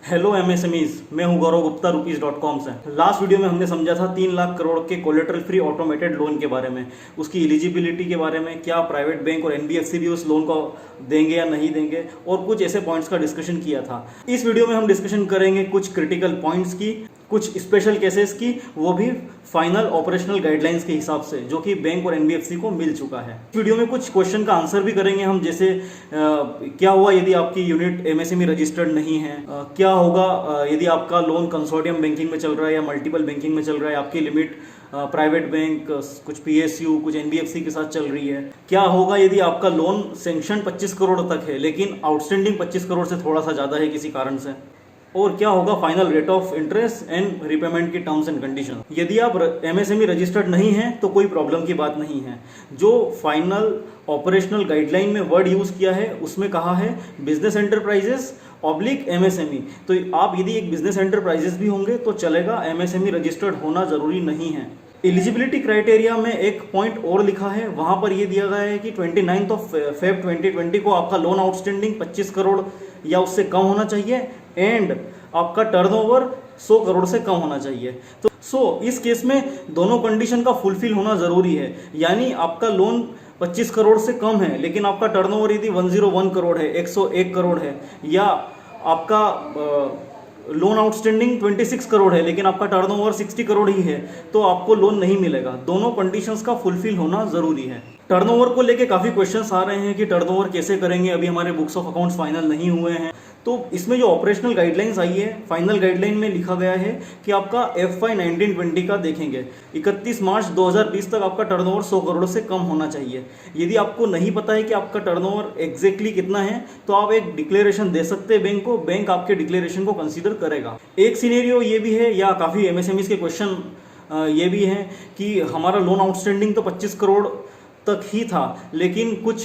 Hello MSMEs, मैं हूं गौरव Gupta rupees.com से। लास्ट वीडियो में हमने समझा था 3 लाख करोड़ के कोलेटरल फ्री ऑटोमेटेड लोन के बारे में, उसकी एलिजिबिलिटी के बारे में, क्या प्राइवेट बैंक और एनबीएफसी भी उस लोन को देंगे या नहीं देंगे, और कुछ ऐसे पॉइंट्स का डिस्कशन किया था। इस वीडियो में हम डिस्कशन करेंगे कुछ क्रिटिकल पॉइंट्स की, कुछ स्पेशल केसेस की, वो भी फाइनल ऑपरेशनल गाइडलाइंस के हिसाब से, जो कि बैंक और एनबीएफसी को मिल चुका है। वीडियो में कुछ क्वेश्चन का आंसर भी करेंगे हम, जैसे क्या हुआ यदि आपकी यूनिट एमएसएमई रजिस्टर्ड नहीं है, क्या होगा यदि आपका लोन कंसोर्टियम बैंकिंग में चल रहा है या मल्टीपल बैंकिंग में चल रहा है, आपकी लिमिट प्राइवेट बैंक, कुछ पीएसयू, कुछ एनबीएफसी के साथ चल रही है, क्या होगा यदि आपका लोन सेंक्शन 25 करोड़ तक है लेकिन आउटस्टैंडिंग 25 करोड़ से थोड़ा सा ज़्यादा है किसी कारण से, और क्या होगा final rate of interest and repayment की टर्म्स एंड कंडीशन। यदि आप एमएसएमई रजिस्टर्ड नहीं है तो कोई प्रॉब्लम की बात नहीं है। जो फाइनल ऑपरेशनल गाइडलाइन में वर्ड यूज किया है उसमें कहा है बिजनेस एंटरप्राइजेस ऑब्लिक एमएसएमई, तो आप यदि एक बिजनेस एंटरप्राइजेस भी होंगे तो चलेगा, एमएसएमई रजिस्टर्ड होना जरूरी नहीं है। एलिजिबिलिटी क्राइटेरिया में एक पॉइंट और लिखा है, वहां पर यह दिया गया है कि 29 फेब 2020 को आपका लोन आउटस्टैंडिंग 25 करोड़ या उससे कम होना चाहिए एंड आपका टर्नओवर 100 करोड़ से कम होना चाहिए। तो इस केस में दोनों कंडीशन का फुलफिल होना जरूरी है, यानी आपका लोन 25 करोड़ से कम है लेकिन आपका टर्नओवर यदि 101 करोड़ है, 101 करोड़ है, या आपका लोन आउटस्टैंडिंग 26 करोड़ है लेकिन आपका टर्नओवर 60 करोड़ ही है, तो आपको लोन नहीं मिलेगा। दोनों कंडीशंस का फुलफिल होना जरूरी है। टर्नओवर को लेके काफ़ी क्वेश्चंस आ रहे हैं कि टर्नओवर कैसे करेंगे, अभी हमारे बुक्स ऑफ अकाउंट्स फाइनल नहीं हुए हैं। तो इसमें जो ऑपरेशनल गाइडलाइंस आई है, फाइनल गाइडलाइन में लिखा गया है कि आपका FY 1920 का देखेंगे, 31 मार्च 2020 तक आपका टर्नओवर 100 करोड़ से कम होना चाहिए। यदि आपको नहीं पता है कि आपका टर्नओवर एग्जैक्टली कितना है तो आप एक डिक्लेरेशन दे सकते हैं बैंक को, बैंक आपके डिक्लेरेशन को कंसीडर करेगा। एक सिनेरियो ये भी है, या काफ़ी एमएसएमईज के क्वेश्चन ये भी हैं कि हमारा लोन आउटस्टैंडिंग तो 25 करोड़ तक ही था लेकिन कुछ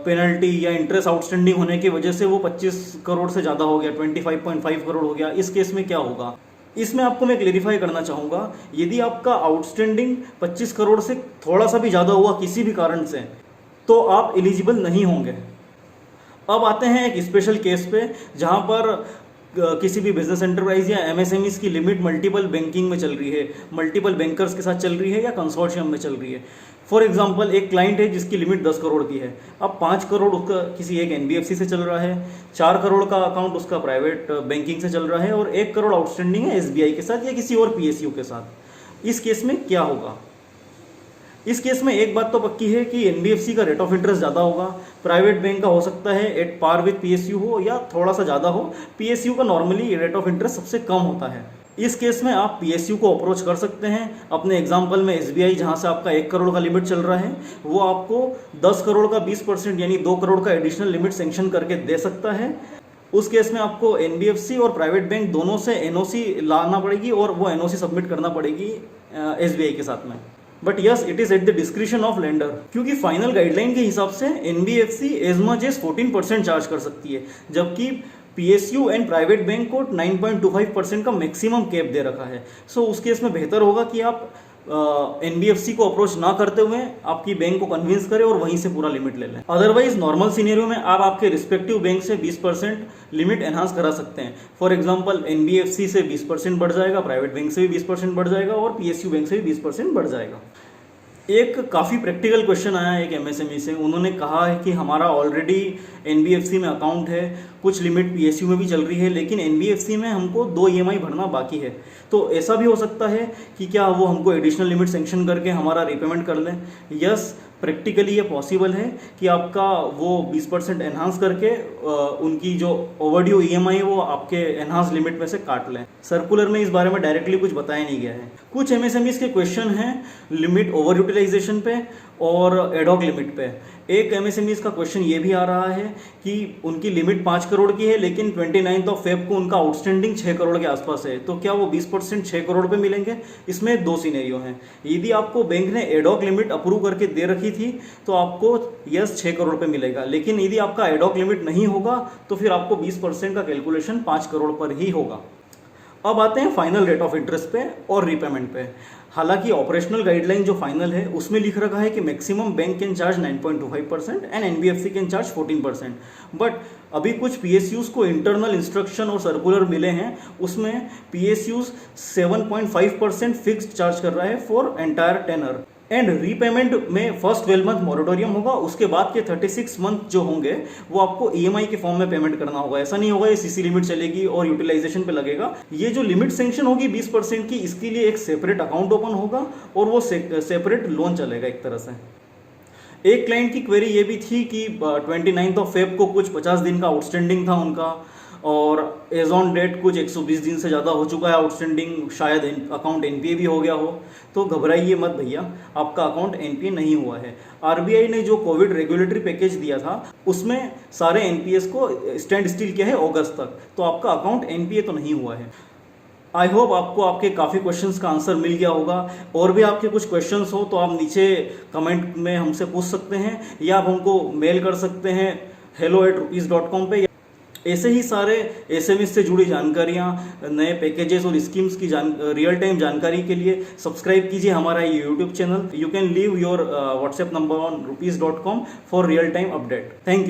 पेनल्टी या इंटरेस्ट आउटस्टैंडिंग होने की वजह से वो 25 करोड़ से ज़्यादा हो गया, 25.5 करोड़ हो गया। इस केस में क्या होगा, इसमें आपको मैं क्लेरिफाई करना चाहूँगा, यदि आपका आउटस्टैंडिंग 25 करोड़ से थोड़ा सा भी ज़्यादा हुआ किसी भी कारण से तो आप एलिजिबल नहीं होंगे। अब आते हैं एक स्पेशल केस पे, जहाँ पर किसी भी बिजनेस एंटरप्राइज या एमएसएमईज की लिमिट मल्टीपल बैंकिंग में चल रही है, मल्टीपल बैंकर्स के साथ चल रही है या कंसोर्शियम में चल रही है। फॉर एग्जांपल एक क्लाइंट है जिसकी लिमिट 10 करोड़ की है, अब 5 करोड़ उसका किसी एक एनबीएफसी से चल रहा है, 4 करोड़ का अकाउंट उसका प्राइवेट बैंकिंग से चल रहा है और 1 करोड़ आउटस्टैंडिंग है एसबीआई के साथ या किसी और पीएसयू के साथ। इस केस में क्या होगा? इस केस में एक बात तो पक्की है कि एनबीएफसी का रेट ऑफ इंटरेस्ट ज़्यादा होगा, प्राइवेट बैंक का हो सकता है एट पार विद पीएसयू हो या थोड़ा सा ज़्यादा हो, पीएसयू का नॉर्मली रेट ऑफ इंटरेस्ट सबसे कम होता है। इस केस में आप पीएसयू को अप्रोच कर सकते हैं। अपने एग्जांपल में एसबीआई, जहां से आपका 1 करोड़ का लिमिट चल रहा है, वो आपको 10 करोड़ का 20% यानी 2 करोड़ का एडिशनल लिमिट सेंक्शन करके दे सकता है। उस केस में आपको एनबीएफसी और प्राइवेट बैंक दोनों से एनओसी लाना पड़ेगी और वो एनओसी सबमिट करना पड़ेगी एसबीआई के साथ में। But yes, it is at the description of lender, क्योंकि फाइनल गाइडलाइन के हिसाब से NBFC as much as 14% charge कर सकती है, जबकि पीएसयू एंड प्राइवेट बैंक को 9.25% का मैक्सिमम कैप दे रखा है। सो उस केस में बेहतर होगा कि आप एनबीएफसी को अप्रोच ना करते हुए आपकी बैंक को कन्विंस करें और वहीं से पूरा लिमिट ले लें। अदरवाइज नॉर्मल सिनेरियो में आप आपके रिस्पेक्टिव बैंक से 20% लिमिट एनहांस करा सकते हैं। फॉर एग्जांपल एनबीएफसी से 20% बढ़ जाएगा, प्राइवेट बैंक से भी 20% बढ़ जाएगा और पीएसयू बैंक से भी 20% बढ़ जाएगा। एक काफ़ी प्रैक्टिकल क्वेश्चन आया एक एमएसएमई से, उन्होंने कहा है कि हमारा ऑलरेडी एनबीएफसी में अकाउंट है, कुछ लिमिट पीएसयू में भी चल रही है, लेकिन एनबीएफसी में हमको 2 ईएमआई भरना बाकी है। तो ऐसा भी हो सकता है कि क्या वो हमको एडिशनल लिमिट सेंक्शन करके हमारा रीपेमेंट कर लें? यस, प्रैक्टिकली ये पॉसिबल है कि आपका वो 20% एनहांस करके उनकी जो ओवरड्यू ईएमआई है वो आपके एनहांस लिमिट में से काट लें। सर्कुलर में इस बारे में डायरेक्टली कुछ बताया नहीं गया है। कुछ एमएसएमईज के क्वेश्चन हैं लिमिट ओवर यूटिलाइजेशन पे और एडॉक लिमिट पे। एक एमएसएमईज का क्वेश्चन ये भी आ रहा है कि उनकी लिमिट 5 करोड़ की है लेकिन 29 फेब को उनका आउटस्टैंडिंग 6 करोड़ के आसपास है, तो क्या वो 20% 6 करोड़ पे मिलेंगे? इसमें 2 सिनेरियो हैं। यदि आपको बैंक ने एडॉक लिमिट अप्रूव करके दे रखी थी तो आपको यस 6 करोड़ पे मिलेगा, लेकिन यदि आपका एडॉक लिमिट नहीं होगा तो फिर आपको 20% का कैलकुलेशन 5 करोड़ पर ही होगा। अब आते हैं फाइनल रेट ऑफ इंटरेस्ट पे और रीपेमेंट पे। हालांकि ऑपरेशनल गाइडलाइन जो फाइनल है उसमें लिख रखा है कि maximum bank can charge 9.25% and NBFC can charge 14%, but अभी कुछ PSUs को इंटरनल इंस्ट्रक्शन और सर्कुलर मिले हैं, उसमें PSUs 7.5% फिक्स्ड चार्ज कर रहा है for entire tenure and repayment में फर्स्ट 12 मंथ मॉरेटोरियम होगा, उसके बाद के 36 मंथ जो होंगे वो आपको EMI के फॉर्म में पेमेंट करना होगा। ऐसा नहीं होगा ये CC लिमिट चलेगी और यूटिलाइजेशन पे लगेगा। ये जो लिमिट सेंक्शन होगी 20% की, इसके लिए एक सेपरेट अकाउंट ओपन होगा और वो सेपरेट लोन चलेगा एक तरह से। एक क्लाइंट की क्वेरी ये भी थी कि 29 फेब को कुछ 50 दिन का आउटस्टैंडिंग था उनका, और एज ऑन डेट कुछ 120 दिन से ज़्यादा हो चुका है आउटस्टैंडिंग, शायद अकाउंट NPA भी हो गया हो। तो घबराइए मत भैया, आपका अकाउंट NPA नहीं हुआ है। RBI ने जो कोविड रेगुलेटरी पैकेज दिया था उसमें सारे NPAs को स्टैंड स्टिल किया है अगस्त तक, तो आपका अकाउंट NPA तो नहीं हुआ है। आई होप आपको आपके काफ़ी क्वेश्चंस का आंसर मिल गया होगा। और भी आपके कुछ क्वेश्चंस हो तो आप नीचे कमेंट में हमसे पूछ सकते हैं, या आप हमको मेल कर सकते हैं hello@rupees.com पे। ऐसे ही सारे SMS से जुड़ी जानकारियाँ, नए पैकेजेस और स्कीम्स की रियल टाइम जानकारी के लिए सब्सक्राइब कीजिए हमारा ये YouTube channel. You can leave your WhatsApp number on rupees.com for real time update. Thank you.